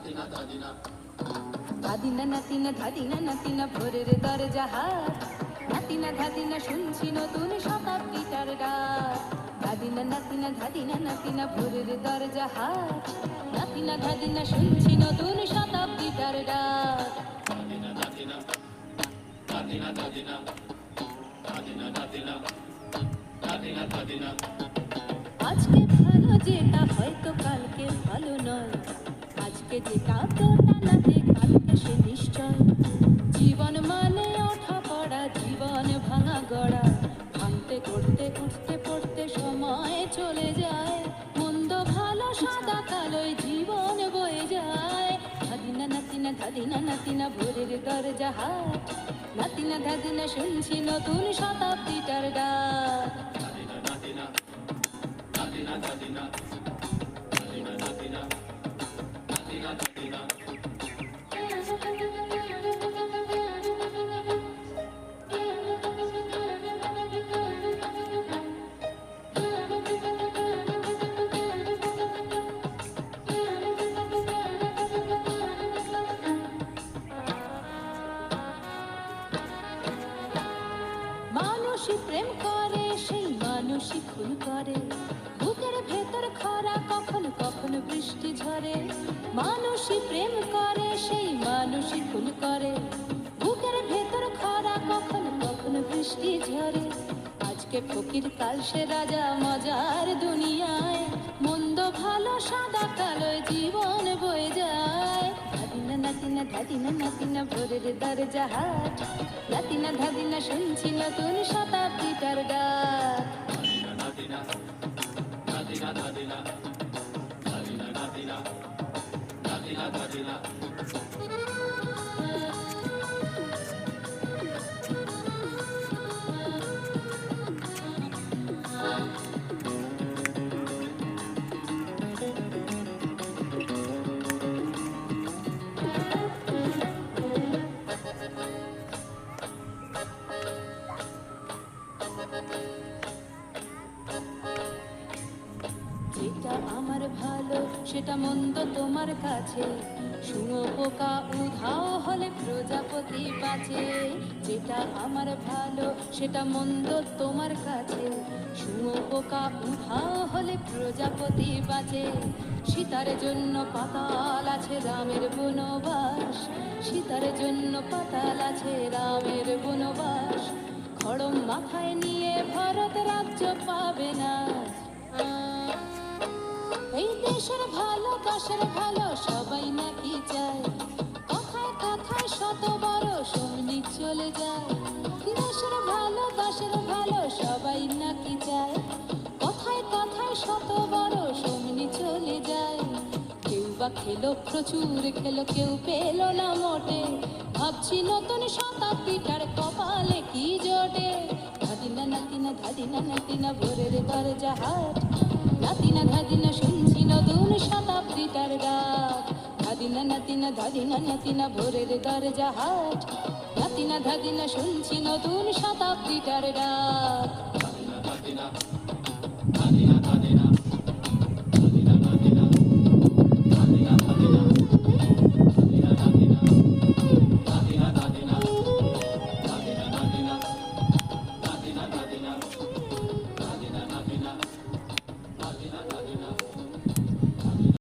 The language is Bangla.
ধাদিনা নাতিনা ধাদিনা নাতিনা ভোরের দরজা হাট, নাতিনা ধাদিনা শুনছি নতুন শতাব্দীটার ডাক। ধাদিনা নাতিনা ধাদিনা নাতিনা ভোরের দরজা হাট, নাতিনা ধাদিনা শুনছি নতুন শতাব্দীটার ডাক। ধাদিনা ধাদিনা ধাদিনা ধাদিনা ধাদিনা ধাদিনা ধাদিনা ধাদিনা। আজকে ভালো যেটা হয়তো কালকে ভালো নয়, আজকে যেটা তো টানাতে কালকে সে নিশ্চয়। জীবন মানে ওঠা পড়া, জীবন ভাঙা গড়া, ভাঙতে করতে উঠতে পড়তে সময় চলে যায়। মন্দ ভালো সাদা কালোয় জীবন বয়ে যায়। ধাদিনা নাতিনা ধাদিনা নাতিনা ভোরের দরজা হাট, নাতিনা ধাদিনা শুনছি নতুন শতাব্দীটার ডাক। ধাদিনা ধাদিনা ধাদিনা ধাদিনা ধাদিনা ধাদিনা ধাদিনা ধাদিনা। মানুষই প্রেম করে সেই মানুষই খুন করে, বুকের ভেতর খরা কখন কখন বৃষ্টি ঝরে। মানুষই প্রেম করে সেই মানুষই খুন করে, বুকের ভেতর খরা কখন কখন বৃষ্টি ঝরে। আজকে ফকির কাল সে রাজা মজার দুনিয়ায়, মন্দ ভালো সাদা কালোয় জীবন বয়ে যায়। ধাদিনা নাতিনা ধাদিনা নাতিনা ভোরের দরজা হাট, নাতিনা ধাদিনা শুনছি নতুন শতাব্দীটার ডাক। ধাদিনা ধাদিনা ধাদিনা ধাদিনা ধাদিনা ধাদিনা ধাদিনা ধাদিনা। যেটা আমার ভালো সেটা মন্দ তোমার কাছে, শুঁয়োপোকা উধাও হলে প্রজাপতি বাঁচে। যেটা আমার ভালো সেটা মন্দ তোমার কাছে, শুঁয়োপোকা উধাও হলে প্রজাপতি বাঁচে। সীতার জন্য পাতাল আছে রামের বনবাস, সীতার জন্য পাতাল আছে রামের বনবাস। খড়ম মাথায় নিয়ে ভারত রাজ্য পাবে না। এই দেশের ভালো দেশের ভালো সবাই নাকি চায়, কথায় কথায় শত বড় সৈনিক চলে যায়। দেশের ভালো দেশের ভালো সবাই নাকি চায়, কথায় কথায় শত বড় সৈনিক চলে যায়। কেউ বা খেলো প্রচুর খেলো, কেউ পেল না মোটে, ভাবছি নতুন শতাব্দীটার কপালে কি জোটে। ধাদিনা নাতিনা ধাদিনা নাতিনা ভোরের দরজা হাট, নাতিনা ধাদিনা শুনছি নতুন শতাব্দীটার ডাক। ধাদিনা নাতিনা ধাদিনা নাতিনা ভোরের দরজা হাট, নাতিনা ধাদিনা শুনছি নতুন শতাব্দীটার ডাক। ধাদিনা ধাদিনা ধাদিনা ধাদিনা।